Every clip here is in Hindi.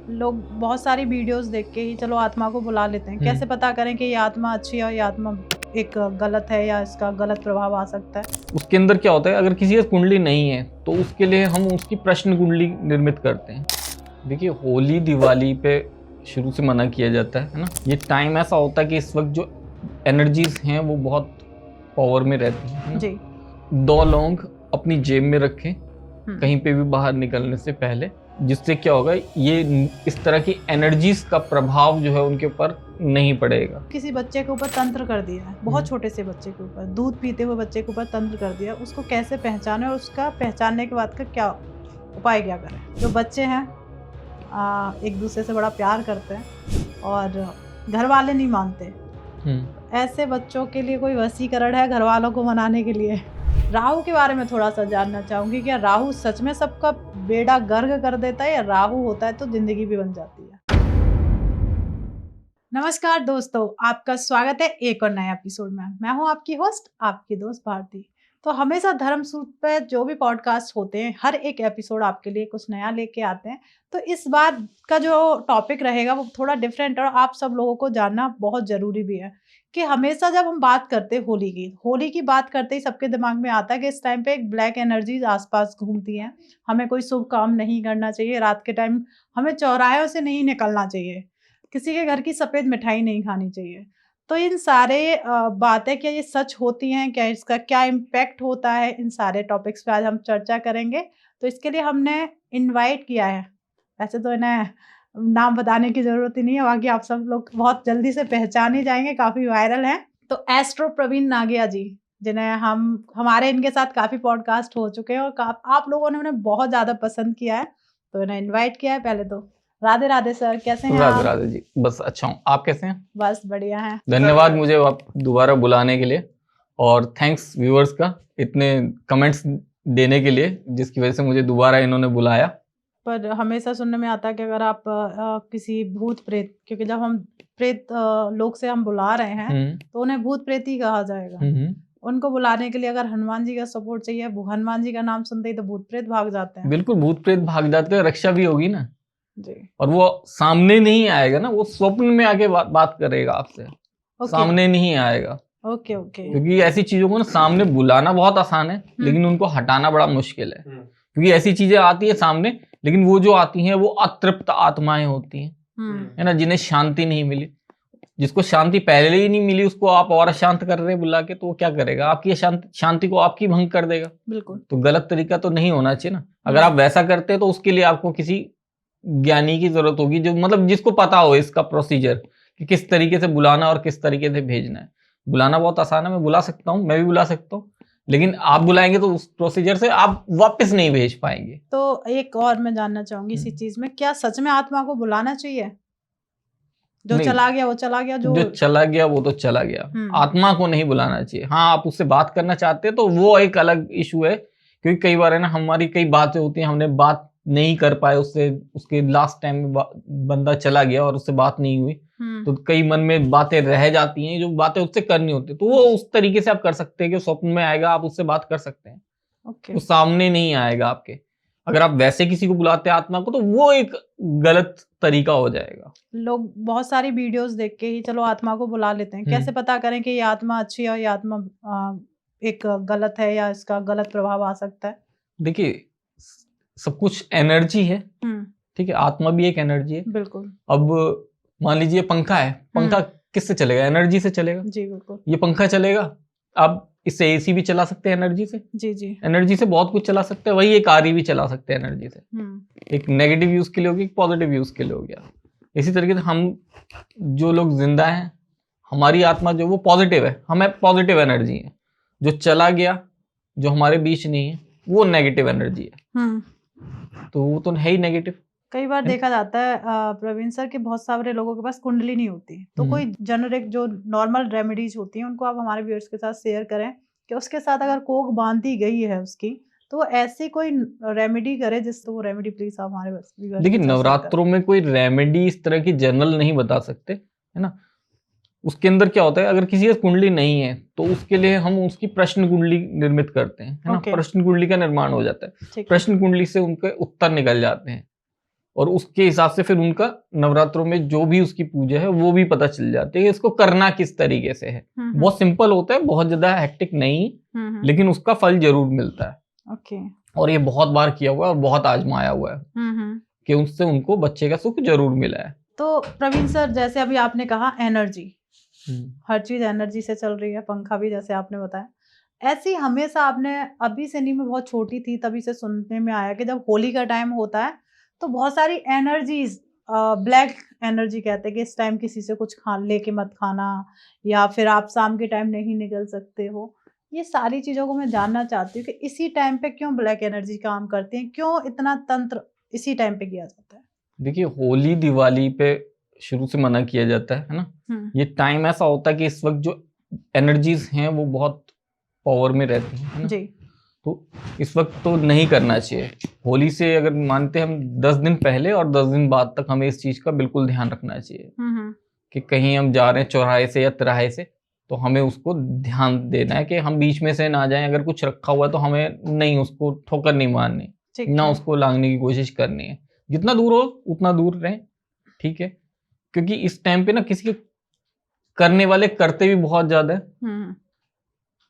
लोग बहुत सारी वीडियोस देख के ही चलो आत्मा को बुला लेते हैं। कैसे पता करें कि ये आत्मा अच्छी है और ये आत्मा एक गलत है या इसका गलत प्रभाव आ सकता है? उसके अंदर क्या होता है, अगर किसी की कुंडली नहीं है तो उसके लिए हम उसकी प्रश्न कुंडली निर्मित करते हैं। देखिए, होली दिवाली पे शुरू से मना किया जाता है ना। ये टाइम ऐसा होता है कि इस वक्त जो एनर्जीज हैं वो बहुत पावर में रहती हैं जी। 2 लौंग अपनी जेब में रखें कहीं पे भी बाहर निकलने से पहले, जिससे क्या होगा, ये इस तरह की एनर्जीज का प्रभाव जो है उनके ऊपर नहीं पड़ेगा। किसी बच्चे के ऊपर तंत्र कर दिया है, बहुत छोटे से बच्चे के ऊपर, दूध पीते हुए बच्चे के ऊपर तंत्र कर दिया, उसको कैसे पहचाने और उसका पहचानने के बाद का क्या उपाय क्या करें? जो बच्चे हैं एक दूसरे से बड़ा प्यार करते हैं और घर वाले नहीं मानते, ऐसे बच्चों के लिए कोई वशीकरण है घर वालों को मनाने के लिए? राहु के बारे में थोड़ा सा जानना चाहूंगी। क्या राहु सच में सबका बेड़ा गर्क कर देता है या राहु होता है तो जिंदगी भी बन जाती है? नमस्कार दोस्तों, आपका स्वागत है एक और नए एपिसोड में। मैं हूं आपकी होस्ट, आपकी दोस्त भारती। तो हमेशा धर्म सूत्र पे जो भी पॉडकास्ट होते हैं, हर एक एपिसोड आपके लिए कुछ नया लेके आते हैं। तो इस बार का जो टॉपिक रहेगा वो थोड़ा डिफरेंट और आप सब लोगों को जानना बहुत जरूरी भी है कि हमेशा जब हम बात करते हैं होली की बात करते ही सबके दिमाग में आता है कि इस टाइम पे एक ब्लैक एनर्जीज आसपास घूमती हैं। हमें कोई शुभ काम नहीं करना चाहिए, रात के टाइम हमें चौराहों से नहीं निकलना चाहिए, किसी के घर की सफ़ेद मिठाई नहीं खानी चाहिए। तो इन सारे बातें क्या ये सच होती हैं? क्या इसका क्या इम्पैक्ट होता है? इन सारे टॉपिक्स पे आज हम चर्चा करेंगे। तो इसके लिए हमने इनवाइट किया है, वैसे तो इन्हें नाम बताने की ज़रूरत ही नहीं है, बाकी आप सब लोग बहुत जल्दी से पहचान ही जाएंगे, काफ़ी वायरल हैं। तो एस्ट्रो प्रवीण नागिया जी, जिन्हें हमारे इनके साथ काफ़ी पॉडकास्ट हो चुके हैं और आप लोगों ने उन्हें बहुत ज़्यादा पसंद किया है, तो इन्हें इन्वाइट किया है। पहले तो राधे राधे सर, कैसे हैं राधे आप? राधे जी, बस अच्छा हूँ। आप कैसे हैं? बस बढ़िया हैं। धन्यवाद मुझे आप दोबारा बुलाने के लिए, और थैंक्स व्यूअर्स का इतने कमेंट्स देने के लिए, जिसकी वजह से मुझे दोबारा इन्होंने बुलाया। पर हमेशा सुनने में आता है कि अगर आप किसी भूत प्रेत, क्योंकि जब हम प्रेत लोग से हम बुला रहे हैं तो उन्हें भूत प्रेत ही कहा जाएगा। उनको बुलाने के लिए अगर हनुमान जी का सपोर्ट चाहिए, हनुमान जी का नाम सुनते ही तो भूत प्रेत भाग जाते हैं। बिल्कुल, भूत प्रेत भाग जाते हैं, रक्षा भी होगी ना जी। और वो सामने नहीं आएगा ना, वो स्वप्न में आके बात करेगा आपसे, सामने नहीं आएगा। Okay okay. क्योंकि ऐसी चीजों को ना सामने बुलाना बहुत आसान है, लेकिन उनको हटाना बड़ा मुश्किल है। क्योंकि ऐसी चीजें आती है सामने, लेकिन वो जो आती हैं वो अतृप्त आत्माएं होती हैं, है ना, जिन्हें शांति नहीं मिली। जिसको शांति पहले ही नहीं मिली उसको आप और अशांत कर रहे हैं बुला के, तो वो क्या करेगा? आपकी शांति को आपकी भंग कर देगा। बिल्कुल। तो गलत तरीका तो नहीं होना चाहिए ना। अगर आप वैसा करते हैं तो उसके लिए आपको किसी ज्ञानी की जरूरत होगी, जो मतलब जिसको पता हो इसका प्रोसीजर कि किस तरीके से बुलाना और किस तरीके से भेजना है। बुलाना बहुत आसान है, मैं बुला सकता हूँ, मैं भी बुला सकता हूँ, लेकिन आप बुलाएंगे तो उस प्रोसीजर से आप वापस नहीं भेज पाएंगे। तो एक और मैं जानना चाहूंगी इसी चीज में, क्या सच में आत्मा को बुलाना चाहिए? जो चला गया वो चला गया, जो चला गया वो तो चला गया। आत्मा को नहीं बुलाना चाहिए। हाँ, आप उससे बात करना चाहते हैं तो वो एक अलग इशू है, क्योंकि कई बार है ना, हमारी कई बातें होती हैं, हमने बात नहीं कर पाए उससे, उसके लास्ट टाइम में बंदा चला गया और उससे बात नहीं हुई, तो कई मन में बातें रह जाती हैं जो बातें उससे करनी होती, तो वो उस तरीके से आप कर सकते हैं कि स्वप्न में आएगा, आप उससे बात कर सकते हैं। वो सामने नहीं आएगा आपके। अगर आप वैसे किसी को बुलाते हैं आत्मा को, तो वो एक गलत तरीका हो जाएगा। लोग बहुत सारी वीडियोस देख के ही चलो आत्मा को बुला लेते हैं। कैसे पता करें कि ये आत्मा अच्छी है और ये आत्मा एक गलत है या इसका गलत प्रभाव आ सकता है? देखिए, सब कुछ एनर्जी है, ठीक है, आत्मा भी एक एनर्जी है। बिल्कुल। अब मान लीजिए पंखा है, पंखा किससे चलेगा? एनर्जी से चलेगा। जी बिल्कुल। ये पंखा चलेगा, अब इससे एसी भी चला सकते हैं एनर्जी से। जी जी। एनर्जी से बहुत कुछ चला सकते हैं। वही एक आरी भी चला सकते हैं एनर्जी से। एक नेगेटिव यूज के लिए होगी, एक पॉजिटिव यूज के लिए हो गया। इसी तरीके से हम जो लोग जिंदा हैं, हमारी आत्मा जो वो पॉजिटिव है, हमें पॉजिटिव एनर्जी है। जो चला गया, जो हमारे बीच नहीं है, वो नेगेटिव एनर्जी है। तो वो तो है ही नेगेटिव। कई बार देखा जाता है प्रवीण सर कि बहुत सारे लोगों के पास कुंडली नहीं होती, तो कोई जेनेरिक जो नॉर्मल रेमेडीज होती हैं उनको आप हमारे व्यूअर्स के साथ शेयर करें कि उसके साथ अगर कोक बांधी गई है उसकी, तो ऐसी कोई रेमेडी करे जिससे वो रेमेडी प्लीज आप हमारे व्यूअर्स के साथ। देखिए, नवरात्रों में कोई रेमेडी इस तरह की जनरल नहीं बता सकते, है ना। उसके अंदर क्या होता है, अगर किसी की कुंडली नहीं है तो उसके लिए हम उसकी प्रश्न कुंडली निर्मित करते हैं, है ना। प्रश्न कुंडली का निर्माण हो जाता है, प्रश्न कुंडली से उनके उत्तर निकल जाते हैं। और उसके हिसाब से फिर उनका नवरात्रों में जो भी उसकी पूजा है वो भी पता चल जाती है कि इसको करना किस तरीके से है। बहुत सिंपल होता है, बहुत ज्यादा हेक्टिक नहीं, लेकिन उसका फल जरूर मिलता है। ओके। और ये बहुत बार किया हुआ है और बहुत आजमाया हुआ है कि उससे उनको बच्चे का सुख जरूर मिला है। तो प्रवीण सर, जैसे अभी आपने कहा एनर्जी, हर चीज एनर्जी से चल रही है, पंखा भी जैसे आपने बताया, ऐसी हमेशा आपने अभी से नहीं, मैं बहुत छोटी थी तभी से सुनने में आया कि जब होली का टाइम होता है तो बहुत सारी एनर्जीज, ब्लैक एनर्जी कहते हैं कि इस टाइम किसी से कुछ खा लेके मत खाना, या फिर आप शाम के टाइम नहीं निकल सकते हो। ये सारी चीजों को मैं जानना चाहती हूँ कि इसी टाइम पे क्यों ब्लैक एनर्जी काम करती है, क्यों इतना तंत्र इसी टाइम पे किया जाता है? देखिए, होली दिवाली पे शुरू से मना किया जाता है ना। ये टाइम ऐसा होता है कि इस वक्त जो एनर्जीज हैं वो बहुत पावर में रहती हैं, है ना जी। तो इस वक्त तो नहीं करना चाहिए। होली से अगर मानते हैं हम 10 दिन पहले और 10 दिन बाद तक हमें इस चीज का बिल्कुल ध्यान रखना चाहिए कि कहीं हम जा रहे हैं चौराहे से या तिराहे से, तो हमें उसको ध्यान देना है कि हम बीच में से ना जाएं। अगर कुछ रखा हुआ है तो हमें नहीं उसको ठोकर नहीं मारनी, ना उसको लांघने की कोशिश करनी है। जितना दूर हो उतना दूर रहें, ठीक है। क्योंकि इस टाइम पे ना किसी के करने वाले करते भी बहुत ज्यादा है।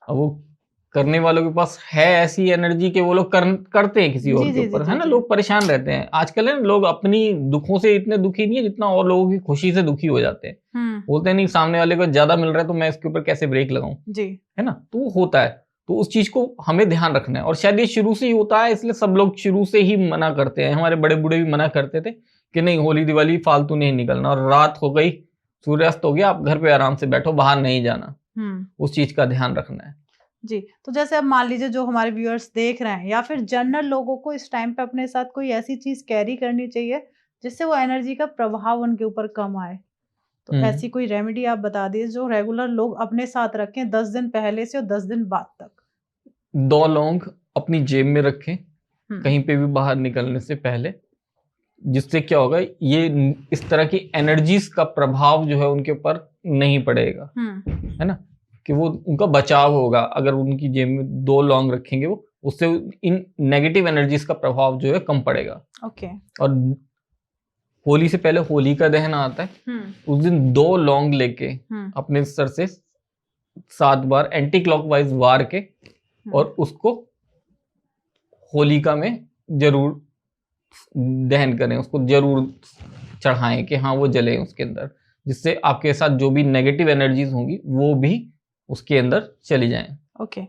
अब वो करने वालों के पास है ऐसी एनर्जी कि वो लोग करते हैं किसी और के ऊपर, है ना। लोग परेशान रहते हैं आजकल, है ना। लोग अपनी दुखों से इतने दुखी नहीं है जितना और लोगों की खुशी से दुखी हो जाते हैं। बोलते हैं नहीं, सामने वाले को ज्यादा मिल रहा है तो मैं इसके ऊपर कैसे ब्रेक लगाऊं जी, है ना। तो वो होता है, तो उस चीज को हमें ध्यान रखना है। और शायद ये शुरू से ही होता है, इसलिए सब लोग शुरू से ही मना करते हैं। हमारे बड़े बूढ़े भी मना करते थे कि नहीं, होली दिवाली फालतू नहीं निकलना, और रात हो गई, सूर्यास्त हो गया, आप घर पे आराम से बैठो, बाहर नहीं जाना। उस चीज का ध्यान रखना है जी। तो जैसे अब मान लीजिए जो हमारे व्यूअर्स देख रहे हैं या फिर जनरल लोगों को इस टाइम पे अपने साथ कोई ऐसी चीज कैरी करनी चाहिए जिससे वो एनर्जी का प्रभाव उनके ऊपर कम आए, तो ऐसी कोई रेमेडी आप बता दीजिए जो रेगुलर लोग अपने साथ रखें 10 दिन पहले से और 10 दिन बाद तक। 2 लौंग अपनी जेब में रखें कहीं पे भी बाहर निकलने से पहले, जिससे क्या होगा, ये इस तरह की एनर्जीज का प्रभाव जो है उनके ऊपर नहीं पड़ेगा, है ना। कि वो उनका बचाव होगा। अगर उनकी जेब में 2 लौंग रखेंगे वो, उससे इन नेगेटिव एनर्जीज का प्रभाव जो है कम पड़ेगा। ओके। और होली से पहले होली का दहन आता है, उस दिन 2 लौंग लेके अपने सर से 7 बार एंटी क्लॉकवाइज वार के और उसको होलिका में जरूर दहन करें, उसको जरूर चढ़ाएं कि हाँ वो जले उसके अंदर, जिससे आपके साथ जो भी नेगेटिव एनर्जीज होंगी वो भी उसके अंदर चली जाएं। ओके।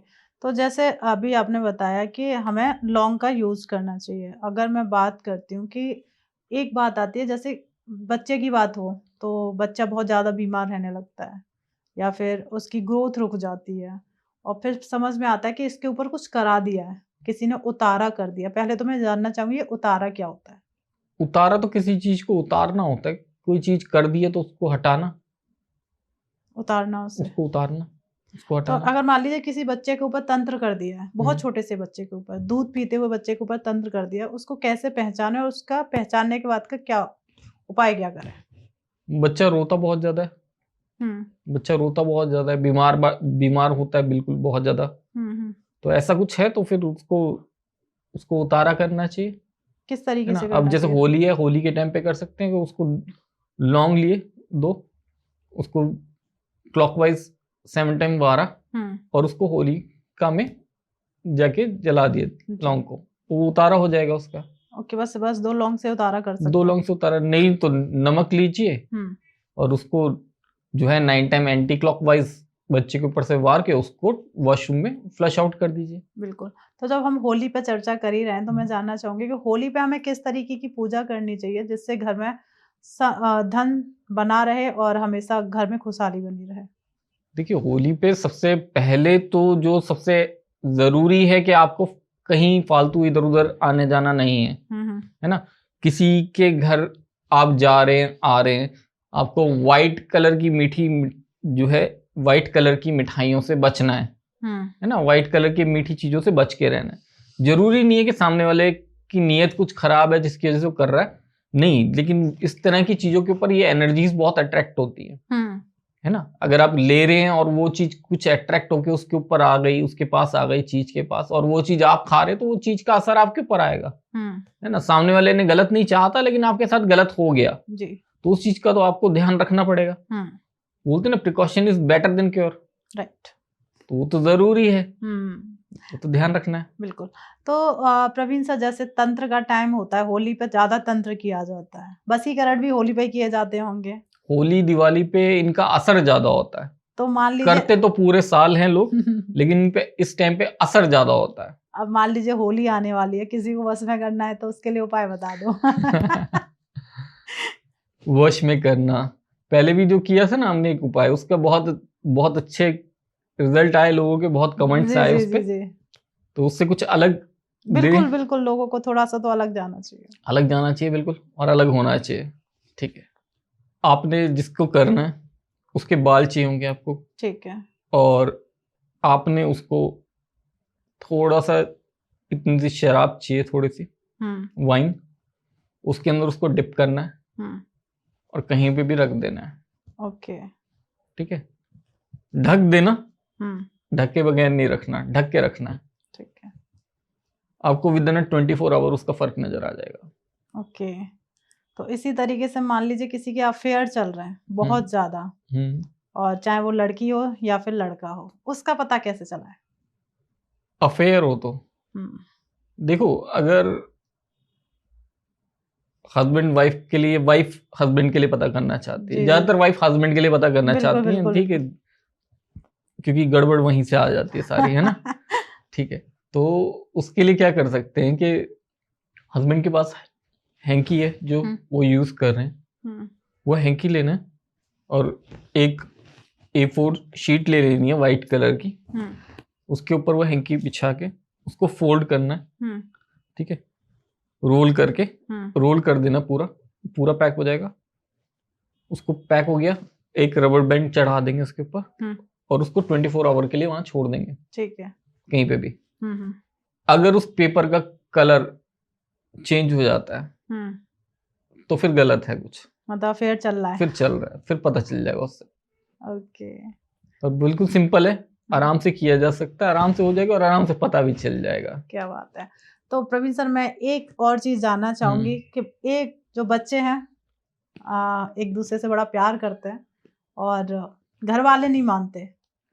तो जैसे अभी आपने बताया कि हमें लौंग का यूज करना चाहिए। अगर मैं बात करती हूँ कि एक बात आती है, जैसे बच्चे की बात हो तो बच्चा बहुत ज्यादा बीमार रहने लगता है या फिर उसकी ग्रोथ रुक जाती है, और फिर समझ में आता है कि इसके ऊपर कुछ करा दिया है, किसी ने उतारा कर दिया। पहले तो मैं जानना चाहूंगी उतारा क्या होता है? उतारा तो किसी चीज को उतारना होता है, कोई चीज कर दी है तो उसको हटाना, उतारना, उसको उतारना, उसको तो हटाना। अगर मान लीजिए किसी बच्चे के ऊपर तंत्र कर दिया है, बहुत छोटे से बच्चे के ऊपर, दूध पीते हुए बच्चे के ऊपर तंत्र कर दिया, उसको कैसे पहचाने और उसका पहचानने के बाद का क्या उपाय क्या करें? बच्चा रोता बहुत ज्यादा है, बच्चा रोता बहुत ज्यादा है, बीमार होता है बिल्कुल बहुत ज्यादा, तो ऐसा कुछ है तो फिर उसको उतारा करना चाहिए। किस तरीके से? अब जैसे होली है, होली के टाइम पे कर सकते हैं कि उसको लौंग लिए 2, उसको क्लॉकवाइज 7 टाइम वारा और उसको होलिका में जाके जला दिए लौंग को, वो उतारा हो जाएगा उसका। ओके, बस 2 लौंग से उतारा कर सकते 2 लौंग से उतारा, नहीं तो नमक लीजिए और उसको जो है 9 टाइम एंटी क्लॉकवाइज बच्चे के ऊपर से वार के उसको वॉशरूम में फ्लश आउट कर दीजिए। बिल्कुल। तो जब हम होली पे चर्चा कर ही रहे हैं तो मैं जानना चाहूंगी कि होली पे हमें किस तरीके की पूजा करनी चाहिए जिससे घर में धन बना रहे और हमेशा घर में खुशहाली बनी रहे? देखिए, होली पे सबसे पहले तो जो सबसे जरूरी है कि आपको कहीं फालतू इधर उधर आने जाना नहीं है, है ना। किसी के घर आप जा रहे हैं, आ रहे हैं, आपको व्हाइट कलर की मिठाइयों से बचना है ना। व्हाइट कलर की मीठी चीजों से बच के रहना है। जरूरी नहीं है कि सामने वाले की नीयत कुछ खराब है जिसकी वजह से वो कर रहा है, नहीं, लेकिन इस तरह की चीजों के ऊपर ये एनर्जीज बहुत अट्रैक्ट होती है है ना। अगर आप ले रहे हैं और वो चीज कुछ अट्रैक्ट होके उसके ऊपर आ गई, उसके पास आ गई चीज के पास, और वो चीज आप खा रहे, तो वो चीज का असर आपके ऊपर आएगा, है ना। सामने वाले ने गलत नहीं चाहता, लेकिन आपके साथ गलत हो गया जी, तो उस चीज का तो आपको ध्यान रखना पड़ेगा। बोलते ना, precaution is better than cure, right. तो वो तो जरूरी है, तो ध्यान रखना है। बिल्कुल। तो प्रवीण सर, जैसे तंत्र का टाइम होता है, होली पे ज्यादा तंत्र किया जाता है, वशीकरण भी होली पे किए जाते होंगे। होली दिवाली पे इनका असर ज्यादा होता है। तो मान लीजिए, करते तो पूरे साल हैं लोग लेकिन इन पे इस टाइम पे असर ज्यादा होता है। अब मान लीजिए होली आने वाली है, किसी को वश में करना है, तो उसके लिए उपाय बता दो। वश में करना, पहले भी जो किया था ना हमने एक उपाय, उसका बहुत बहुत अच्छे रिजल्ट आए, लोगों के बहुत कमेंट्स आए उस पे, तो उससे कुछ अलग, बिल्कुल बिल्कुल, लोगों को थोड़ा सा तो अलग जाना चाहिए, अलग जाना चाहिए बिल्कुल, और अलग होना चाहिए। ठीक है, आपने जिसको करना है उसके बाल चाहिए होंगे आपको, ठीक है, और आपने उसको थोड़ा सा, इतनी सी शराब चाहिए, थोड़ी सी वाइन, उसके अंदर उसको डिप करना है और कहीं पे भी रख देना है। ओके, ठीक है, ढक देना, ढक के बगैर नहीं रखना, ढक के रखना है। ठीक है, आपको विद इन 24 आवर उसका फर्क नजर आ जाएगा। ओके। तो इसी तरीके से मान लीजिए किसी के अफेयर चल रहे हैं बहुत ज्यादा, और चाहे वो लड़की हो या फिर लड़का हो, उसका पता कैसे चला है? अफेयर हो तो देखो, अगर हस्बैंड वाइफ के लिए, वाइफ हस्बैंड के लिए पता करना चाहती है, ज्यादातर वाइफ हस्बैंड के लिए पता करना चाहती है, ठीक है, क्योंकि गड़बड़ वहीं से आ जाती है सारी, है ना। ठीक है, तो उसके लिए क्या कर सकते हैं कि हस्बैंड के पास हैंकी है जो वो यूज कर रहे हैं, वो हैंकी लेना है और एक A4 शीट ले लेनी है वाइट कलर की, उसके ऊपर वो हैंकी बिछा के उसको फोल्ड करना है। ठीक है, रोल करके, रोल कर देना, पूरा पूरा पैक हो जाएगा। उसको पैक हो गया, एक रबर बैंड चढ़ा देंगे उसके ऊपर और उसको 24 आवर के लिए वहां छोड़ देंगे। ठीक है, कहीं पे भी अगर उस पेपर का कलर चेंज हो जाता है तो फिर गलत है कुछ, मतलब फिर चल रहा है, फिर चल रहा है, फिर पता चल जाएगा उससे। ओके, और बिल्कुल सिंपल है, आराम से किया जा सकता है, आराम से हो जाएगा और आराम से पता भी चल जाएगा। क्या बात है। तो प्रवीण सर, मैं एक और चीज जानना चाहूंगी कि एक जो बच्चे हैं एक दूसरे से बड़ा प्यार करते हैं और घर वाले नहीं मानते,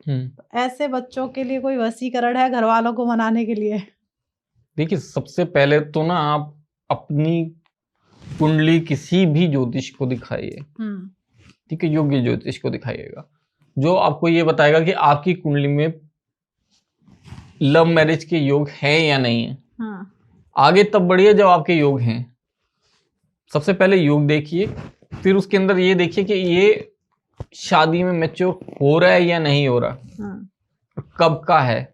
तो ऐसे बच्चों के लिए कोई वशीकरण है घर वालों को मनाने के लिए? देखिए, सबसे पहले तो ना आप अपनी कुंडली किसी भी ज्योतिष को दिखाइए, ठीक है, योग्य ज्योतिष को दिखाइएगा, जो आपको ये बताएगा कि आपकी कुंडली में लव मैरिज के योग है या नहीं है। आगे तब बढ़िए जब आपके योग हैं। सबसे पहले योग देखिए, फिर उसके अंदर ये देखिए कि ये शादी में मैच्योर हो रहा है या नहीं हो रहा, कब का है।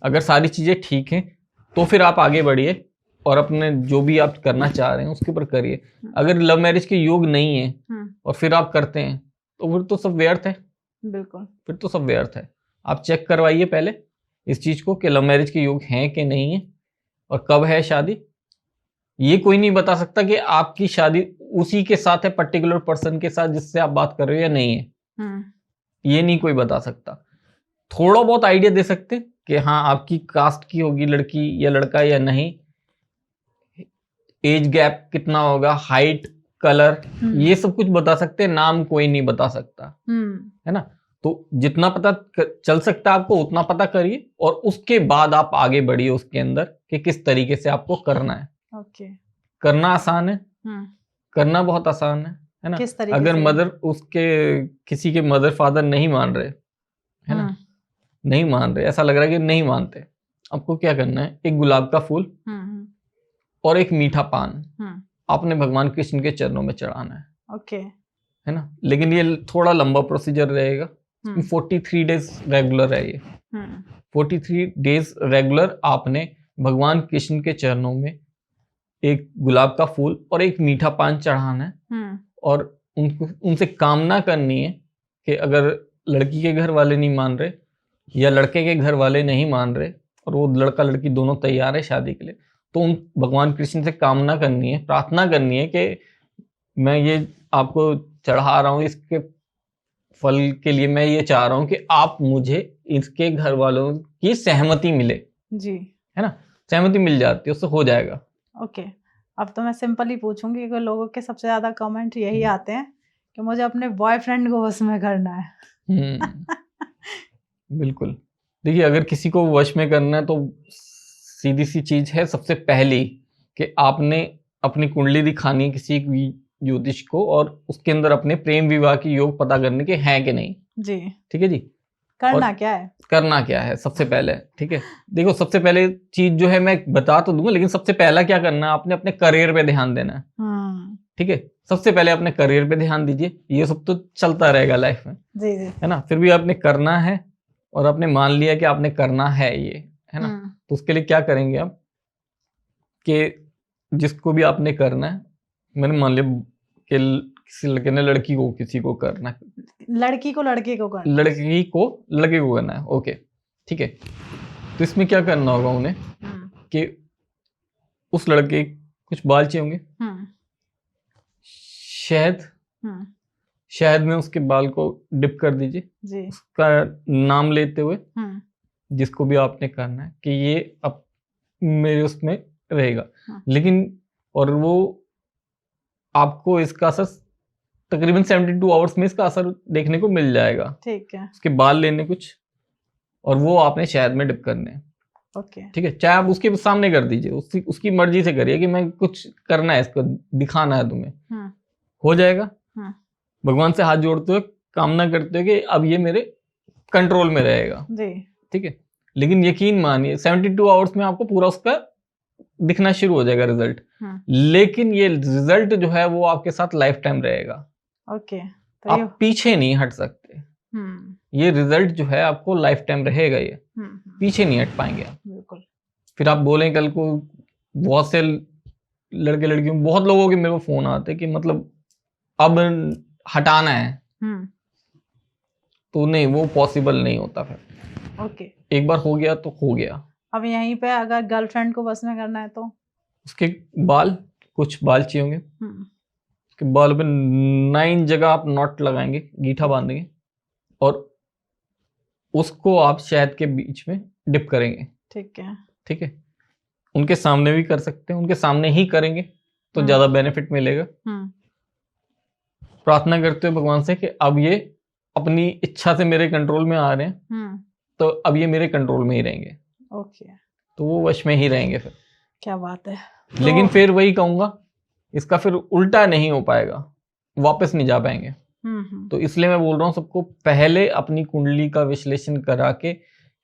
अगर सारी चीजें ठीक हैं तो फिर आप आगे बढ़िए और अपने जो भी आप करना चाह रहे हैं उसके ऊपर करिए। अगर लव मैरिज के योग नहीं है और फिर आप करते हैं तो फिर तो सब व्यर्थ है, बिल्कुल, फिर तो सब व्यर्थ है। आप चेक करवाइए पहले इस चीज को कि लव मैरिज के योग हैं कि नहीं है और कब है शादी। ये कोई नहीं बता सकता कि आपकी शादी उसी के साथ है, पर्टिकुलर पर्सन के साथ जिससे आप बात कर रहे हो या नहीं है, ये नहीं कोई बता सकता। थोड़ा बहुत आइडिया दे सकते हैं कि हाँ आपकी कास्ट की होगी लड़की या लड़का या नहीं, एज गैप कितना होगा, हाइट, कलर, ये सब कुछ बता सकते हैं, नाम कोई नहीं बता सकता, है ना। तो जितना पता चल सकता है आपको उतना पता करिए और उसके बाद आप आगे बढ़िए उसके अंदर कि किस तरीके से आपको करना है। ओके, करना आसान है, करना बहुत आसान है ना। किस तरीके अगर से? मदर उसके किसी के मदर फादर नहीं मान रहे, है ना, नहीं मान रहे, ऐसा लग रहा है कि नहीं मानते, आपको क्या करना है, एक गुलाब का फूल और एक मीठा पान आपने भगवान कृष्ण के चरणों में चढ़ाना है। ओके, है ना, लेकिन ये थोड़ा लंबा प्रोसीजर रहेगा, 43 डेज रेगुलर है ये। 43 डेज रेगुलर आपने भगवान कृष्ण के चरणों में एक गुलाब का फूल और एक मीठा पान चढ़ाना है और उनसे कामना करनी है कि अगर लड़की के घर वाले नहीं मान रहे या लड़के के घर वाले नहीं मान रहे और वो लड़का लड़की दोनों तैयार है शादी के लिए, तो उन भगवान कृष्ण से कामना करनी है, प्रार्थना करनी है कि मैं ये आपको चढ़ा रहा हूँ, इसके फल के लिए मैं ये चाह रहा हूँ कि आप मुझे इसके घर वालों की सहमति मिले जी, है ना, सहमति मिल जाती है, उससे हो जाएगा। ओके। अब तो मैं सिंपल ही पूछूंगी क्योंकि लोगों के सबसे ज्यादा कमेंट यही आते हैं कि मुझे अपने बॉयफ्रेंड को वश में करना है। बिल्कुल। देखिए, अगर किसी को वश में करना है तो सीधी सी चीज है सबसे पहली कि आपने अपनी कुंडली दिखानी है किसी ज्योतिष को और उसके अंदर अपने प्रेम विवाह की योग पता करने के हैं कि नहीं। जी, ठीक है जी। करना क्या है, करना क्या है सबसे पहले, ठीक है। देखो, सबसे पहले चीज जो है मैं बता तो दूंगा, लेकिन सबसे पहला क्या करना है, आपने अपने करियर पे ध्यान देना है। ठीक है, सबसे पहले अपने करियर पे ध्यान दीजिए, ये सब तो चलता रहेगा लाइफ में, जी जी, है ना। फिर भी आपने करना है और आपने मान लिया कि आपने करना है ये, है ना। तो उसके लिए क्या करेंगे आप कि जिसको भी आपने करना है, मैंने मान लिया कि किसी लड़के ने लड़की को किसी को करना है, लड़की को लड़के को करना, लड़की को लड़के को करना है, ओके ठीक है। तो इसमें क्या करना होगा उन्हें कि उस लड़के कुछ बाल चाहिए होंगे, शहद में उसके बाल को डिप कर दीजिए, उसका नाम लेते हुए जिसको भी आपने करना है कि ये अब मेरे उसमें रहेगा। लेकिन और वो आपको इसका असर तकरीबन 72 आवर्स में इसका असर देखने को मिल जाएगा। ठीक है। उसके बाल लेने कुछ और वो आपने शहद में डिप करने हैं। ओके, ठीक है, चाहे आप उसके सामने कर दीजिए, उसकी मर्जी से करिए कि मैं कुछ करना है, इसको दिखाना है तुम्हें, हो जाएगा। भगवान से हाथ जोड़ते हुए कामना करते हुए कि अब ये मेरे कंट्रोल में रहेगा जी। ठीक है, लेकिन यकीन मानिए 72 आवर्स में आपको पूरा उसका दिखना शुरू हो जाएगा रिजल्ट। लेकिन ये रिजल्ट जो है वो आपके साथ लाइफ टाइम रहेगा। ओके, तो आप पीछे नहीं हट सकते। ये रिजल्ट जो है आपको लाइफ टाइम रहेगा, ये पीछे नहीं हट पाएंगे आप। बिल्कुल। फिर आप बोलें कल को, बहुत से लड़के लड़कियों, बहुत लोगों के मेरे को फोन आते कि मतलब अब हटाना है, तो नहीं, वो पॉसिबल नहीं होता फिर। ओके, एक बार हो गया तो हो गया। अब यहीं पे अगर गर्लफ्रेंड को बस में करना है तो उसके बाल, कुछ बाल चाहिए होंगे, उसके बाल पे 9 जगह आप नॉट लगाएंगे, गीठा बांधेंगे और उसको आप शहद के बीच में डिप करेंगे। ठीक है, ठीक है। उनके सामने भी कर सकते हैं, उनके सामने ही करेंगे तो ज्यादा बेनिफिट मिलेगा। प्रार्थना करते हो भगवान से कि अब ये अपनी इच्छा से मेरे कंट्रोल में आ रहे हैं, तो अब ये मेरे कंट्रोल में ही रहेंगे। ओके, तो वो वश में ही रहेंगे फिर। क्या बात है। लेकिन फिर वही कहूंगा, इसका फिर उल्टा नहीं हो पाएगा, वापस नहीं जा पाएंगे। तो इसलिए मैं बोल रहा हूँ सबको पहले अपनी कुंडली का विश्लेषण करा के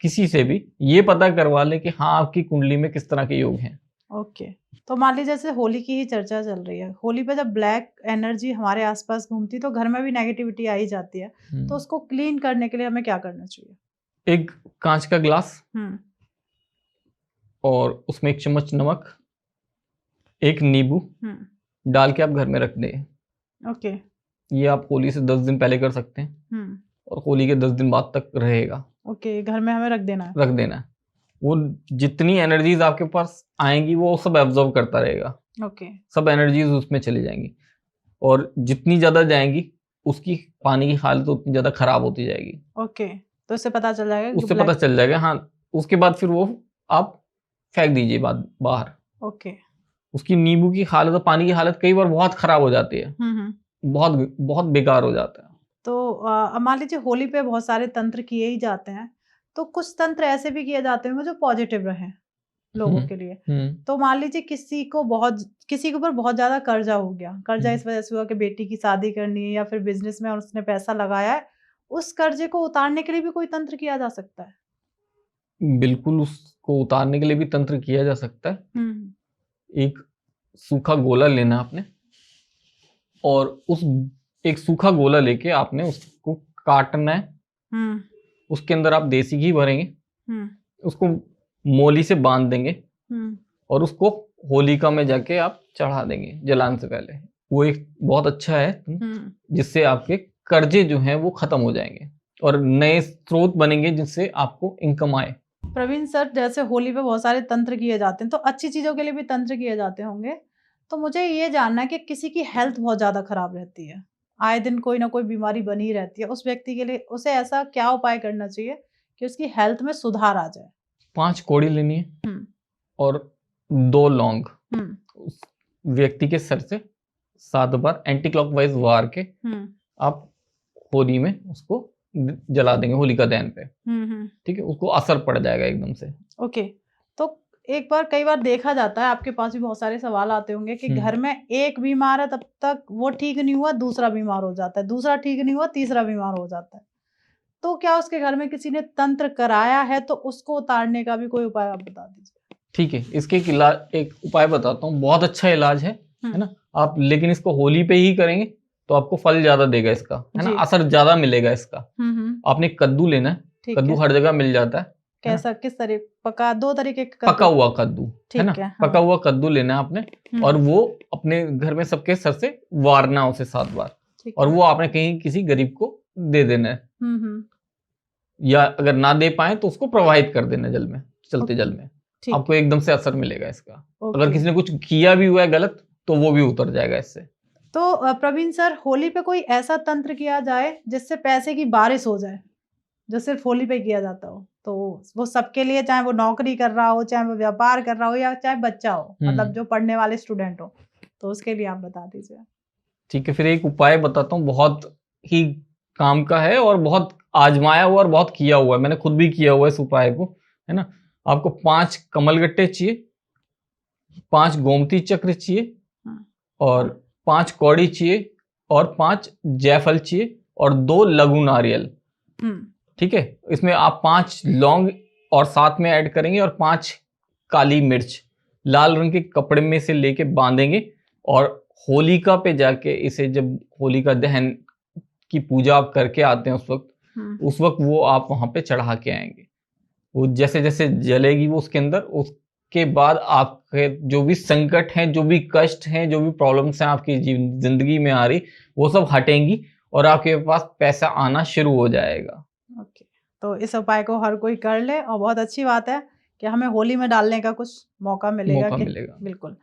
किसी से भी ये पता करवा ले कि हाँ आपकी कुंडली में किस तरह के योग हैं। ओके, तो मान लीजिए जैसे होली की ही चर्चा चल रही है, होली पे जब ब्लैक एनर्जी हमारे आसपास घूमती तो घर में भी नेगेटिविटी आ ही जाती है, तो उसको क्लीन करने के लिए हमें क्या करना चाहिए? एक कांच का ग्लास और उसमें 1 चम्मच नमक, 1 नींबू डाल के आप घर में रख दें। ओके, ये आप होली से 10 दिन पहले कर सकते हैं और होली के 10 दिन बाद तक रहेगा। ओके, घर में हमें रख देना है। वो जितनी एनर्जीज आपके पास आएंगी वो सब एब्जॉर्ब करता रहेगा। ओके, सब एनर्जीज उसमें चली जाएंगी और जितनी ज्यादा जाएंगी उसकी पानी की हालत उतनी ज्यादा खराब होती जाएगी। ओके, तो उससे पता चल जाएगा, उससे पता चल जाएगा। हाँ, उसके बाद फिर वो आप फेंक दीजिए बाहर। ओके, उसकी नींबू की हालत और पानी की हालत कई बार बहुत खराब हो जाती है, बहुत बहुत बेकार हो जाता है। तो मान लीजिए होली पे बहुत सारे तंत्र किए ही जाते हैं, तो कुछ तंत्र ऐसे भी किए जाते हैं जो पॉजिटिव रहे लोगों के लिए। तो मान लीजिए किसी के ऊपर बहुत ज्यादा कर्जा हो गया, कर्जा इस वजह से हुआ कि बेटी की शादी करनी है या फिर बिजनेस में उसने पैसा लगाया है, उस कर्जे को उतारने के लिए भी कोई तंत्र किया जा सकता है? बिल्कुल, उसको उतारने के लिए भी तंत्र किया जा सकता है। एक सूखा गोला लेना आपने और एक सूखा गोला लेके आपने उसको काटना है। उसके अंदर आप देसी घी भरेंगे, उसको मोली से बांध देंगे और उसको होलिका में जाके आप चढ़ा देंगे जलाने से पहले। वो एक बहुत अच्छा है जिससे आपके कर्जे जो हैं वो खत्म हो जाएंगे और नए स्रोत बनेंगे जिससे आपको इनकम आए। प्रवीण सर, जैसे होली पे बहुत सारे तंत्र किए जाते हैं, तो अच्छी चीजों के लिए भी तंत्र किए जाते होंगे, तो मुझे ये जानना है कि किसी की हेल्थ बहुत ज्यादा खराब रहती है, आए दिन कोई ना कोई बीमारी बनी रहती है, उस व्यक्ति के लिए उसे ऐसा क्या उपाय करना चाहिए कि उसकी हेल्थ में सुधार आ जाए? 5 कौड़ी लेनी है और 2 लौंग उस व्यक्ति के सर से 7 बार एंटी क्लॉकवाइज वार के आप होली में उसको जला देंगे, होलिका दहन पे। ठीक है, उसको असर पड़ जाएगा एकदम से। ओके। तो एक बार कई बार देखा जाता है, आपके पास भी बहुत सारे सवाल आते होंगे कि घर में एक बीमार है, तब तक वो ठीक नहीं हुआ दूसरा बीमार हो जाता है, दूसरा ठीक नहीं हुआ तीसरा बीमार हो जाता है। तो क्या उसके घर में किसी ने तंत्र कराया है, तो उसको उतारने का भी कोई उपाय आप बता दीजिए। ठीक है, इसके एक उपाय बताता हूँ, बहुत अच्छा इलाज है ना आप, लेकिन इसको होली पे ही करेंगे तो आपको फल ज्यादा देगा इसका, है ना, असर ज्यादा मिलेगा इसका। आपने कद्दू लेना है, कद्दू हर जगह मिल जाता है। कैसा, किस तरह पका? 2 तरीके का पका हुआ कद्दू, है ना, पका हुआ कद्दू लेना है आपने, और वो अपने घर में सबके सर से वारना उसे 7 बार, और वो आपने कहीं किसी गरीब को दे देना है, या अगर ना दे पाए तो उसको प्रवाहित कर देना जल में, चलते जल में, आपको एकदम से असर मिलेगा इसका। अगर किसी ने कुछ किया भी हुआ है गलत तो वो भी उतर जाएगा इससे। तो प्रवीण सर, होली पे कोई ऐसा तंत्र किया जाए जिससे पैसे की बारिश हो जाए, जो सिर्फ होली पे किया जाता हो, तो वो सबके लिए, चाहे वो नौकरी कर रहा हो, चाहे वो व्यापार कर रहा हो, या चाहे बच्चा हो, मतलब जो पढ़ने वाले स्टूडेंट हो, तो उसके लिए आप बता दीजिए। ठीक है, फिर एक उपाय बताता हूँ, बहुत ही काम का है और बहुत आजमाया हुआ और बहुत किया हुआ है, मैंने खुद भी किया हुआ है इस उपाय को, है ना। आपको 5 कमलगट्टे चाहिए, 5 गोमती चक्र चाहिए, और 5 कौड़ी चाहिए, और 5 जायफल चाहिए, और 2 लघु नारियल। ठीक है, इसमें आप 5 लौंग और साथ में ऐड करेंगे, और 5 काली मिर्च लाल रंग के कपड़े में से लेके बांधेंगे, और होलिका पे जाके इसे, जब होलिका दहन की पूजा आप करके आते हैं उस वक्त वो आप वहां पे चढ़ा के आएंगे। वो जैसे जैसे जलेगी वो उसके अंदर, उसके बाद आपके जो भी संकट हैं, जो भी कष्ट हैं, जो भी प्रॉब्लम्स हैं आपकी जिंदगी में आ रही, वो सब हटेंगी और आपके पास पैसा आना शुरू हो जाएगा। ओके, तो इस उपाय को हर कोई कर ले, और बहुत अच्छी बात है कि हमें होली में डालने का कुछ मौका मिलेगा। बिल्कुल।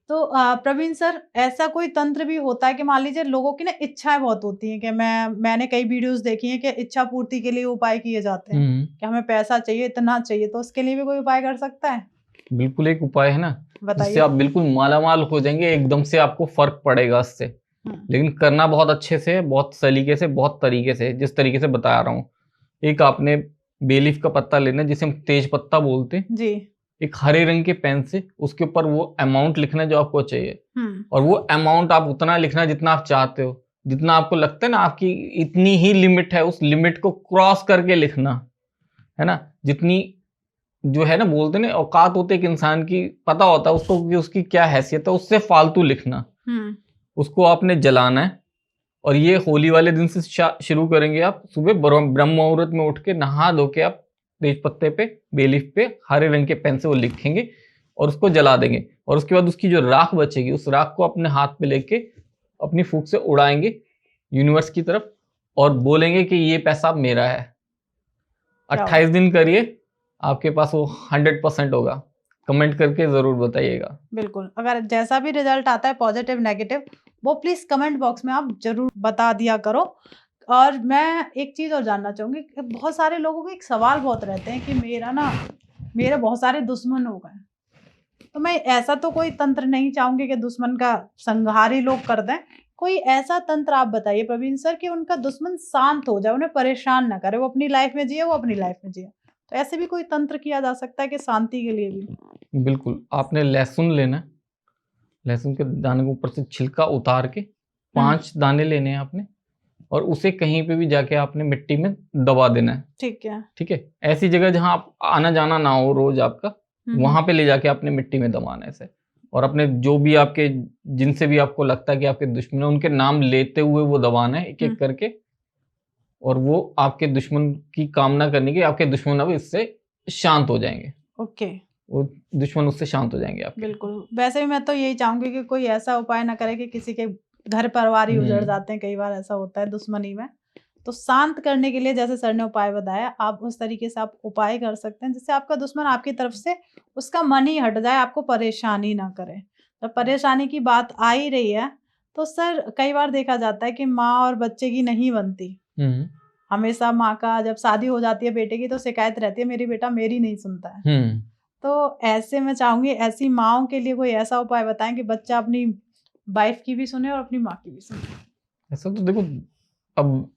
तो प्रवीण सर, ऐसा कोई तंत्र भी होता है कि मान लीजिए लोगों की ना इच्छाएं बहुत होती हैं, कि मैंने कई वीडियोस देखी हैं कि इच्छा पूर्ति के लिए उपाय किए जाते हैं कि हमें पैसा चाहिए, इतना चाहिए, तो उसके लिए भी कोई उपाय कर सकता है? बिल्कुल, एक उपाय है ना, बताइए। आप बिल्कुल मालामाल हो जाएंगे, एकदम से आपको फर्क पड़ेगा इससे, लेकिन करना बहुत अच्छे से, बहुत सलीके से, बहुत तरीके से, जिस तरीके से बता रहा हूँ। एक आपने बेलीफ का पत्ता लेना है, जिसे हम तेज पत्ता बोलते हैं जी। एक हरे रंग के पेन से उसके ऊपर वो अमाउंट लिखना जो आपको चाहिए, और वो अमाउंट आप उतना लिखना जितना आप चाहते हो, जितना आपको लगता है ना आपकी इतनी ही लिमिट है, उस लिमिट को क्रॉस करके लिखना, है ना। जितनी जो है ना, बोलते ना औकात होते एक इंसान की, पता होता है उसको कि उसकी क्या हैसियत है, उससे फालतू लिखना, उसको आपने जलाना है। और ये होली वाले दिन से शुरू करेंगे आप। सुबह ब्रह्म मुहूर्त में उठ के नहा धो के आप तेज पत्ते पे, बेलीफ पे हरे रंग के पेन से वो लिखेंगे और उसको जला देंगे, और उसके बाद उसकी जो राख बचेगी उस राख को अपने हाथ पे लेके अपनी फूंक से उड़ाएंगे यूनिवर्स की तरफ, और बोलेंगे कि ये पैसा मेरा है। 28 दिन करिए, आपके पास वो 100% होगा। कमेंट करके जरूर बताइएगा। बिल्कुल, अगर जैसा भी रिजल्ट आता है, पॉजिटिव नेगेटिव, वो प्लीज कमेंट बॉक्स में आप जरूर बता दिया करो। और मैं एक चीज और जानना चाहूंगी, बहुत सारे लोगों के एक सवाल बहुत रहते हैं कि मेरे बहुत सारे दुश्मन हो गए, तो मैं ऐसा तो कोई तंत्र नहीं चाहूंगी कि दुश्मन का संहार ही लोग कर दें। कोई ऐसा तंत्र आप बताइए प्रवीण सर कि उनका दुश्मन शांत हो जाए, उन्हें परेशान ना करे, वो अपनी लाइफ में जिए, वो अपनी लाइफ में जिए। तो ऐसे भी कोई तंत्र किया जा सकता है कि शांति के लिए भी? बिल्कुल, आपने लहसुन लेना, लहसुन के दाने को ऊपर से छिलका उतार के 5 दाने लेने हैं आपने, और उसे कहीं पे भी जाके आपने मिट्टी में दबा देना है। ठीक है, ठीक है, ऐसी जगह जहां आप आना जाना ना हो रोज आपका, वहां पे ले जाके आपने मिट्टी में दबाना है इसे। और अपने जो भी आपके, जिनसे भी आपको लगता है कि आपके दुश्मन है, उनके नाम लेते हुए वो दबाना है एक एक करके, और वो आपके दुश्मन की कामना करने की, आपके दुश्मन अब इससे शांत हो जाएंगे। ओके, वो दुश्मन उससे शांत हो जाएंगे आपके। बिल्कुल। वैसे भी मैं तो यही चाहूंगी कि कोई ऐसा उपाय ना करे कि किसी के घर परिवार ही उजड़ जाते हैं, कई बार ऐसा होता है दुश्मनी में। तो शांत करने के लिए जैसे सर ने उपाय बताया, आप उस तरीके से आप उपाय कर सकते हैं जिससे आपका दुश्मन आपकी तरफ से उसका मन ही हट जाए, आपको परेशानी ना करे। जब परेशानी की बात आ ही रही है तो सर कई बार देखा जाता है कि माँ और बच्चे की नहीं बनती। हमेशा माँ का जब शादी हो जाती है बेटे की तो शिकायत रहती है, मेरी बेटा मेरी नहीं सुनता है। तो ऐसे मैं चाहूंगी ऐसी माँओं के लिए कोई ऐसा उपाय बताएं कि बच्चा अपनी वाइफ की भी सुने और अपनी माँ की भी सुने। ऐसा तो देखो, अब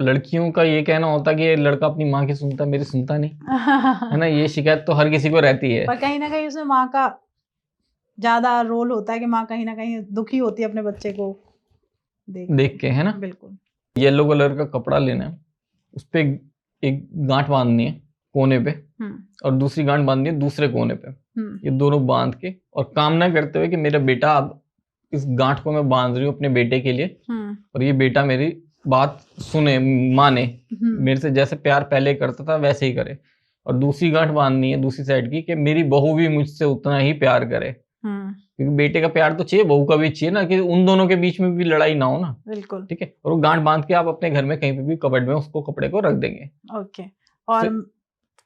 लड़कियों का ये कहना होता है कि लड़का अपनी माँ की सुनता है, मेरी सुनता नहीं है ना। ये शिकायत तो हर किसी को रहती है, पर कहीं ना कहीं उसमें माँ का ज्यादा रोल होता है कि माँ कहीं ना कहीं दुखी होती है अपने बच्चे को देख के, है ना। बिल्कुल। येलो कलर का कपड़ा लेना है, उस पे एक गांठ बांधनी है कोने पे, और दूसरी गांठ बांधनी है दूसरे कोने पे। ये दोनों बांध के और कामना करते हुए कि मेरा बेटा अब इस गांठ को मैं बांध रही हूँ अपने बेटे के लिए, और ये बेटा मेरी बात सुने, माने, मेरे से जैसे प्यार पहले करता था वैसे ही करे। और दूसरी गांठ बांधनी है दूसरी साइड की कि मेरी बहू भी मुझसे उतना ही प्यार करे, क्योंकि बेटे का प्यार तो चाहिए, बहू का भी चाहिए ना, कि उन दोनों के बीच में भी लड़ाई ना हो ना। बिल्कुल, ठीक है। और वो गांठ बांध के आप अपने घर में कहीं पे भी कबर्ड में उसको कपड़े को रख देंगे। ओके। और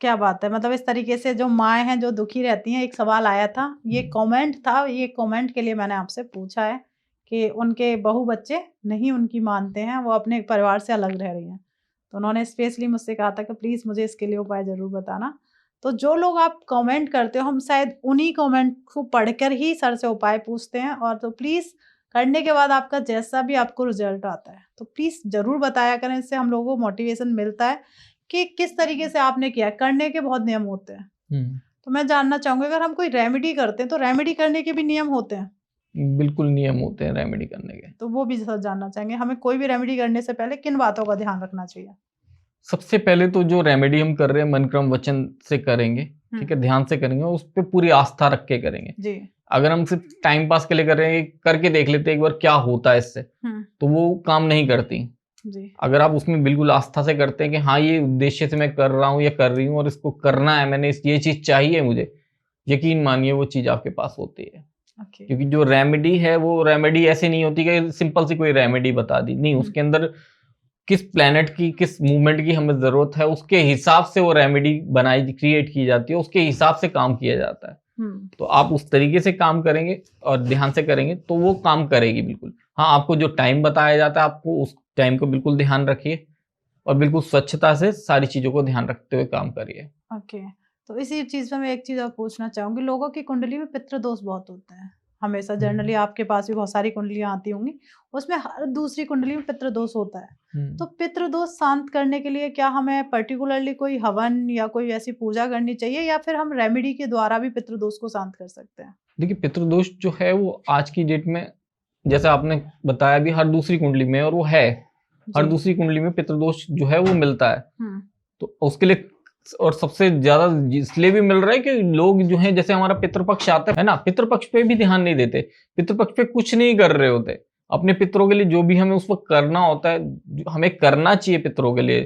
क्या बात है, मतलब इस तरीके से जो माएँ हैं जो दुखी रहती हैं, एक सवाल आया था, ये कमेंट था, ये कमेंट के लिए मैंने आपसे पूछा है कि उनके बहू बच्चे नहीं उनकी मानते हैं, वो अपने परिवार से अलग रह रही हैं। तो उन्होंने स्पेशली मुझसे कहा था कि प्लीज़ मुझे इसके लिए उपाय ज़रूर बताना। तो जो लोग आप कमेंट करते हो, हम शायद उन्हीं कमेंट को पढ़कर ही सर से उपाय पूछते हैं, और तो प्लीज़ करने के बाद आपका जैसा भी आपको रिजल्ट आता है तो प्लीज़ ज़रूर बताया करें, इससे हम लोगों को मोटिवेशन मिलता है कि किस तरीके से आपने किया। करने के बहुत नियम होते हैं। तो मैं जानना चाहूंगी, अगर हम कोई रेमेडी करते हैं तो रेमेडी करने के भी नियम होते हैं? बिल्कुल नियम होते हैं रेमेडी करने के। तो वो भी जानना चाहेंगे, हमें कोई भी रेमेडी करने से पहले किन बातों का ध्यान रखना चाहिए? सबसे पहले तो जो रेमेडी हम कर रहे हैं मन क्रम वचन से करेंगे, ठीक है, ध्यान से करेंगे, उस पर पूरी आस्था रख के करेंगे जी। अगर हम सिर्फ टाइम पास के लिए कर रहे हैं, करके देख लेते हैं एक बार क्या होता है इससे, तो वो काम नहीं करती जी। अगर आप उसमें बिल्कुल आस्था से करते हैं कि हाँ ये उद्देश्य से मैं कर रहा हूँ या कर रही हूँ और इसको करना है, मैंने ये चीज चाहिए मुझे, यकीन मानिए वो चीज आपके पास होती है। क्योंकि जो रेमेडी है वो रेमेडी ऐसे नहीं होती कि सिंपल सी कोई रेमेडी बता दी, नहीं, उसके अंदर किस प्लेनेट की किस मूवमेंट की हमें जरूरत है उसके हिसाब से वो रेमेडी बनाई क्रिएट की जाती है, उसके हिसाब से काम किया जाता है। तो आप उस तरीके से काम करेंगे और ध्यान से करेंगे तो वो काम करेगी बिल्कुल। हाँ, आपको जो टाइम बताया जाता है आपको उस टाइम को बिल्कुल ध्यान रखिए और बिल्कुल स्वच्छता से सारी चीजों को ध्यान रखते हुए काम करिए। ओके। तो इसी चीज में मैं एक चीज और पूछना चाहूंगी, लोगों की कुंडली में पितृ दोष बहुत होते हैं हमेशा, जनरली आपके पास भी बहुत सारी कुंडलियां आती होंगी, उसमें हर दूसरी कुंडली में पितृ दोष होता है। तो पितृ दोष शांत करने के लिए क्या हमें पर्टिकुलरली कोई हवन या कोई ऐसी पूजा करनी चाहिए, या फिर हम रेमेडी के द्वारा भी पितृ दोष को शांत कर सकते हैं? देखिए, पितृ दोष जो है वो आज की डेट में, जैसे आपने बताया भी, हर दूसरी कुंडली में, और वो है हर दूसरी कुंडली में पितृ दोष जो है वो मिलता है। तो उसके लिए, और सबसे ज्यादा इसलिए भी मिल रहा है कि लोग जो है, जैसे हमारा पितृपक्ष आता है ना, पितृपक्ष पे भी ध्यान नहीं देते, पितृपक्ष पे कुछ नहीं कर रहे होते अपने पितरों के लिए, जो भी हमें उस वक्त करना होता है, हमें करना चाहिए पितरों के लिए,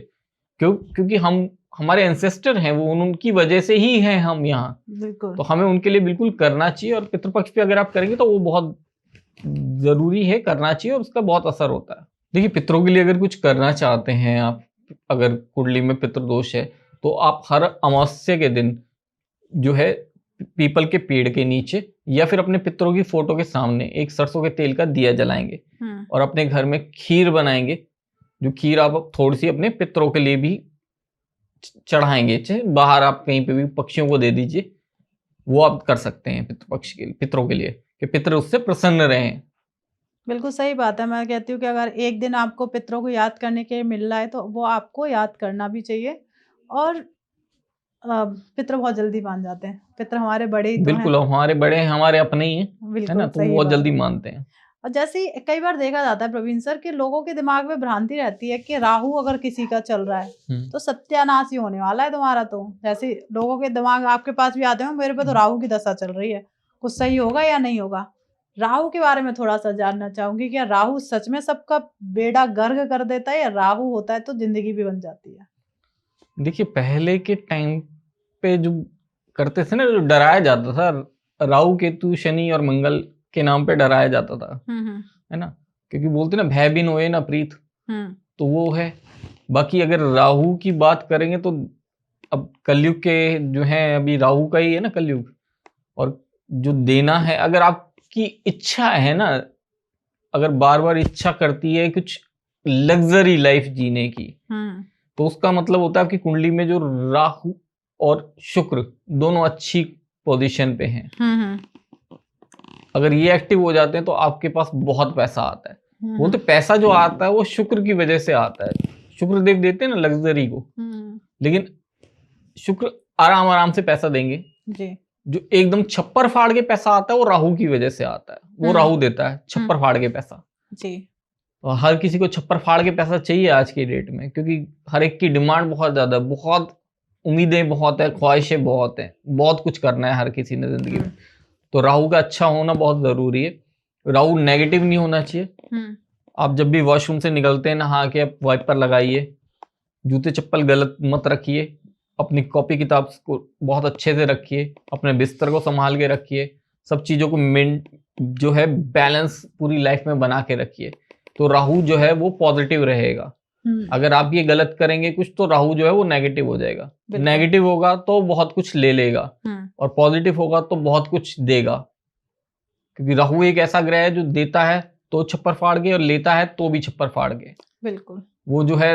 क्योंकि हम हमारे एंसेस्टर हैं, वो उनकी वजह से ही हैं हम यहाँ, तो हमें उनके लिए बिल्कुल करना चाहिए। और पितृपक्ष पे अगर आप करेंगे तो वो बहुत जरूरी है, करना चाहिए, और उसका बहुत असर होता है। देखिए, पितरों के लिए अगर कुछ करना चाहते हैं आप, अगर कुंडली में पितृदोष है तो आप हर अमावस्या के दिन जो है पीपल के पेड़ के नीचे या फिर अपने पितरों की फोटो के सामने एक सरसों के तेल का दिया जलाएंगे और अपने घर में खीर बनाएंगे। जो खीर आप थोड़ी सी अपने पितरों के लिए भी चढ़ाएंगे, चाहे बाहर आप कहीं पे भी पक्षियों को दे दीजिए, वो आप कर सकते हैं पितृपक्ष के पितरों के लिए, कि पितर उससे प्रसन्न रहें। बिल्कुल सही बात है। मैं कहती हूँ कि अगर एक दिन आपको पितरों को याद करने के लिए मिल रहा है तो वो आपको याद करना भी चाहिए। और पितर बहुत जल्दी मान जाते हैं, पितर हमारे बड़े ही तो बिल्कुल हैं। हमारे बड़े हैं, हमारे अपने ही हैं, है ना, तो बहुत जल्दी मानते हैं। और जैसे कई बार देखा जाता है प्रवीण सर कि लोगों के दिमाग में भ्रांति रहती है कि राहु अगर किसी का चल रहा है तो सत्यानाश ही होने वाला है तुम्हारा। तो जैसे लोगों के दिमाग आपके पास भी आते हैं, मेरे पे तो राहु की दशा चल रही है, कुछ सही होगा या नहीं होगा। राहु के बारे में थोड़ा सा जानना चाहूंगी, क्या राहु सच में सबका बेड़ा गर्क कर देता है, या राहु होता है तो जिंदगी भी बन जाती है? देखिए, पहले के टाइम पे जो करते थे ना, जो डराया जाता था, राहु केतु शनि और मंगल के नाम पे डराया जाता था, है ना, क्योंकि बोलते ना भय बिन होए ना प्रीत, तो वो है। बाकी अगर राहु की बात करेंगे तो अब कलयुग के जो है, अभी राहु का ही है ना कलयुग, और जो देना है, अगर आपकी इच्छा है ना अगर बार बार इच्छा करती है कुछ लग्जरी लाइफ जीने की, तो उसका मतलब होता है आपकी कुंडली में जो राहु और शुक्र दोनों अच्छी पोजीशन पे हैं। अगर ये एक्टिव हो जाते हैं तो आपके पास बहुत पैसा आता है। बोलते पैसा जो आता है वो शुक्र की वजह से आता है। शुक्र देते हैं ना लग्जरी को, लेकिन शुक्र आराम आराम से पैसा देंगे जी। जो एकदम छप्पर फाड़ के पैसा आता है वो राहु की वजह से आता है। वो राहु देता है छप्पर फाड़ के पैसा जी। तो हर किसी को छप्पर फाड़ के पैसा चाहिए आज की डेट में, क्योंकि हर एक की डिमांड बहुत ज्यादा, बहुत उम्मीदें बहुत है, ख्वाहिशें बहुत है, बहुत कुछ करना है हर किसी ने जिंदगी में। तो राहु का अच्छा होना बहुत जरूरी है। राहु नेगेटिव नहीं होना चाहिए। आप जब भी वॉशरूम से निकलते हैं नहा के आप वाइपर लगाइए, जूते चप्पल गलत मत रखिए, अपनी कॉपी किताब को बहुत अच्छे से रखिए, अपने बिस्तर को संभाल के रखिए, सब चीजों को जो है बैलेंस पूरी लाइफ में बना के रखिए, तो राहु जो है वो पॉजिटिव रहेगा। अगर आप ये गलत करेंगे कुछ तो राहु जो है वो नेगेटिव हो जाएगा। नेगेटिव होगा तो बहुत कुछ ले लेगा और पॉजिटिव होगा तो बहुत कुछ देगा, क्योंकि राहु एक ऐसा ग्रह है जो देता है तो छप्पर फाड़ के और लेता है तो भी छप्पर फाड़ के। बिल्कुल। वो जो है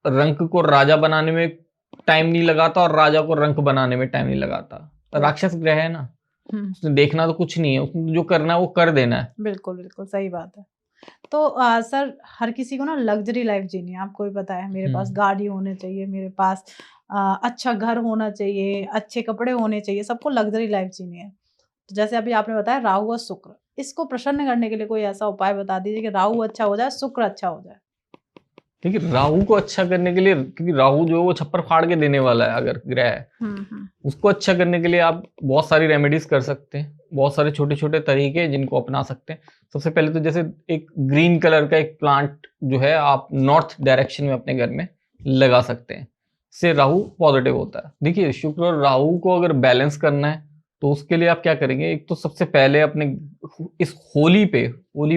रंक को राजा बनाने में टाइम नहीं लगाता और राजा को रंक बनाने में टाइम नहीं लगाता। राक्षस ग्रह है ना, उसने देखना तो कुछ नहीं है, उसने जो करना है वो कर देना है। बिल्कुल बिल्कुल सही बात है। तो सर हर किसी को ना लग्जरी लाइफ जीनी है। आपको भी पता है मेरे पास गाड़ी होने चाहिए, मेरे पास अच्छा घर होना चाहिए, अच्छे कपड़े होने चाहिए, सबको लग्जरी लाइफ जीनी है। तो जैसे अभी आपने बताया राहु और शुक्र, इसको प्रसन्न करने के लिए कोई ऐसा उपाय बता दीजिए कि राहु अच्छा हो जाए, शुक्र अच्छा हो जाए। ठीक है, राहु को अच्छा करने के लिए, क्योंकि राहु जो है वो छप्पर फाड़ के देने वाला है अगर ग्रह है, उसको अच्छा करने के लिए आप बहुत सारी रेमेडीज कर सकते हैं, बहुत सारे छोटे छोटे तरीके जिनको अपना सकते हैं। सबसे पहले तो जैसे एक ग्रीन कलर का एक प्लांट जो है आप नॉर्थ डायरेक्शन में अपने घर में लगा सकते हैं, इससे राहु पॉजिटिव होता है। देखिए शुक्र और राहु को अगर बैलेंस करना है तो उसके लिए आप क्या करेंगे, एक तो सबसे पहले अपने इस होली पे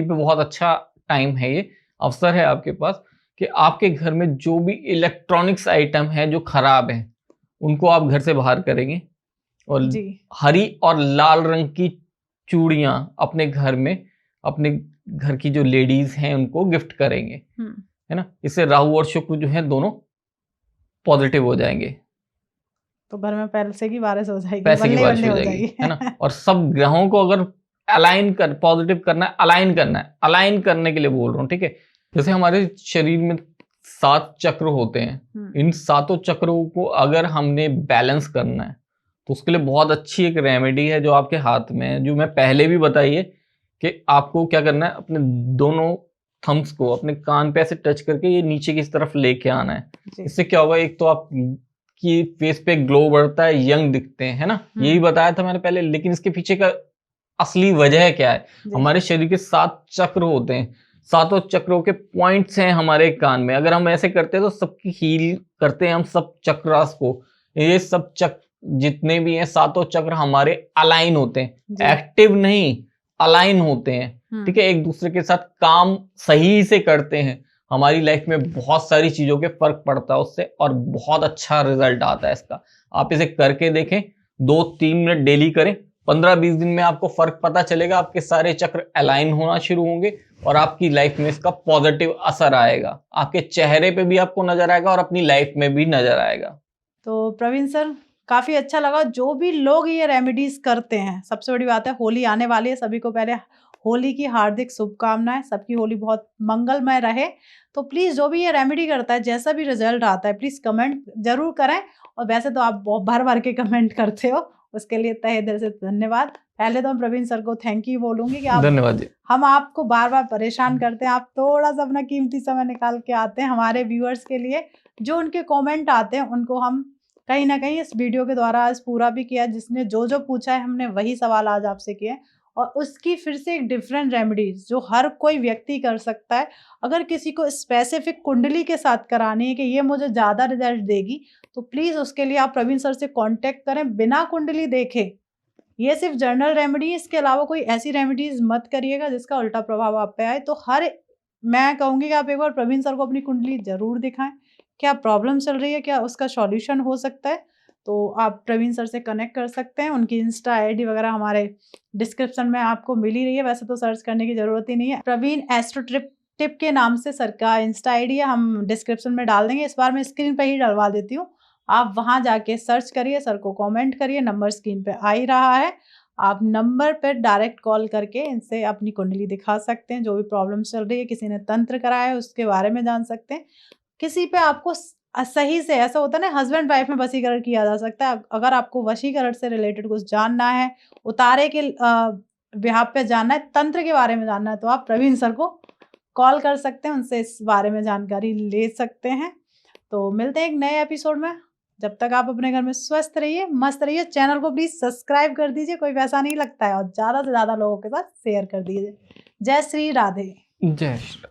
बहुत अच्छा टाइम है, ये अवसर है आपके पास कि आपके घर में जो भी इलेक्ट्रॉनिक्स आइटम है जो खराब है उनको आप घर से बाहर करेंगे और हरी और लाल रंग की चूड़ियां अपने घर में अपने घर की जो लेडीज हैं उनको गिफ्ट करेंगे, है ना। इससे राहु और शुक्र जो है दोनों पॉजिटिव हो जाएंगे, तो घर में पैसे की बारिश हो जाएगी, पैसे की बारिश हो जाएगी, है ना। और सब ग्रहों को अगर पॉजिटिव करना है, अलाइन करने के लिए बोल रहा हूँ, ठीक है। जैसे हमारे शरीर में 7 चक्र होते हैं, इन 7 चक्रों को अगर हमने बैलेंस करना है तो उसके लिए बहुत अच्छी एक रेमेडी है जो आपके हाथ में है, जो मैं पहले भी बताई है कि आपको क्या करना है, अपने दोनों थम्स को अपने कान पे ऐसे टच करके ये नीचे की तरफ लेके आना है। इससे क्या होगा, एक तो आप की फेस पे ग्लो बढ़ता है, यंग दिखते हैं, है ना। यही बताया था मैंने पहले, लेकिन इसके पीछे का असली वजह क्या है, हमारे शरीर के 7 चक्र होते हैं, 7 चक्रों के पॉइंट्स हैं हमारे कान में। अगर हम ऐसे करते हैं तो सबकी हील करते हैं हम सब चक्रास को। ये सब चक्र जितने भी हैं 7 चक्र हमारे अलाइन होते हैं, एक्टिव नहीं, अलाइन होते हैं, ठीक है। एक दूसरे के साथ काम सही से करते हैं, हमारी लाइफ में बहुत सारी चीजों के फर्क पड़ता है उससे और बहुत अच्छा रिजल्ट आता है इसका। आप इसे करके देखें, 2-3 मिनट डेली करें, 15-20 दिन में आपको फर्क पता चलेगा, आपके सारे चक्र अलाइन होना शुरू होंगे और आपकी लाइफ में इसका पॉजिटिव असर आएगा, आपके चेहरे पे भी आपको नजर आएगा और अपनी लाइफ में भी नजर आएगा। तो प्रवीण सर काफी अच्छा लगा, जो भी लोग ये रेमेडीज करते हैं। सबसे बड़ी बात है होली आने वाली है, सभी को पहले होली की हार्दिक शुभकामनाएं, सबकी होली बहुत मंगलमय रहे। तो प्लीज जो भी ये रेमेडी करता है, जैसा भी रिजल्ट आता है, प्लीज कमेंट जरूर करें। और वैसे तो आप भर भर के कमेंट करते हो, उसके लिए तहे दिल से धन्यवाद। पहले तो हम प्रवीण सर को थैंक यू बोलूंगी कि आप, धन्यवाद जी। हम आपको बार बार परेशान करते हैं, आप थोड़ा सा अपना कीमती समय निकाल के आते हैं हमारे व्यूअर्स के लिए। जो उनके कमेंट आते हैं उनको हम कहीं ना कहीं इस वीडियो के द्वारा आज पूरा भी किया, जिसने जो जो पूछा है हमने वही सवाल आज आपसे किए, और उसकी फिर से एक डिफरेंट रेमेडीज जो हर कोई व्यक्ति कर सकता है। अगर किसी को स्पेसिफिक कुंडली के साथ करानी है कि ये मुझे ज़्यादा रिजल्ट देगी, तो प्लीज़ उसके लिए आप प्रवीण सर से कांटेक्ट करें, बिना कुंडली देखे। ये सिर्फ जनरल रेमेडी, इसके अलावा कोई ऐसी रेमेडीज मत करिएगा जिसका उल्टा प्रभाव आप पे आए। तो मैं कहूँगी कि आप एक बार प्रवीण सर को अपनी कुंडली जरूर दिखाएं, क्या प्रॉब्लम चल रही है, क्या उसका सॉल्यूशन हो सकता है। तो आप प्रवीण सर से कनेक्ट कर सकते हैं। उनकी इंस्टा आईडी वगैरह हमारे डिस्क्रिप्शन में आपको मिल ही रही है, वैसे तो सर्च करने की ज़रूरत ही नहीं है। प्रवीण एस्ट्रो टिप के नाम से सर का इंस्टा आईडी है, हम डिस्क्रिप्शन में डाल देंगे। इस बार मैं स्क्रीन पर ही डलवा देती हूँ, आप वहाँ जाके सर्च करिए, सर को कमेंट करिए, नंबर स्क्रीन पे आ ही रहा है। आप नंबर पर डायरेक्ट कॉल करके इनसे अपनी कुंडली दिखा सकते हैं, जो भी प्रॉब्लम चल रही है, किसी ने तंत्र कराया है उसके बारे में जान सकते हैं। किसी पे आपको सही से ऐसा होता है ना, हस्बैंड वाइफ में वशीकरण किया जा सकता है। अगर आपको वशीकरण से रिलेटेड कुछ जानना है, उतारे के बिहाफ पे जानना है, तंत्र के बारे में जानना है, तो आप प्रवीण सर को कॉल कर सकते हैं, उनसे इस बारे में जानकारी ले सकते हैं। तो मिलते हैं एक नए एपिसोड में। जब तक आप अपने घर में स्वस्थ रहिए, मस्त रहिए। चैनल को प्लीज सब्सक्राइब कर दीजिए, कोई पैसा नहीं लगता है, और ज़्यादा से ज़्यादा लोगों के साथ शेयर कर दीजिए। जय श्री राधे। जय श्री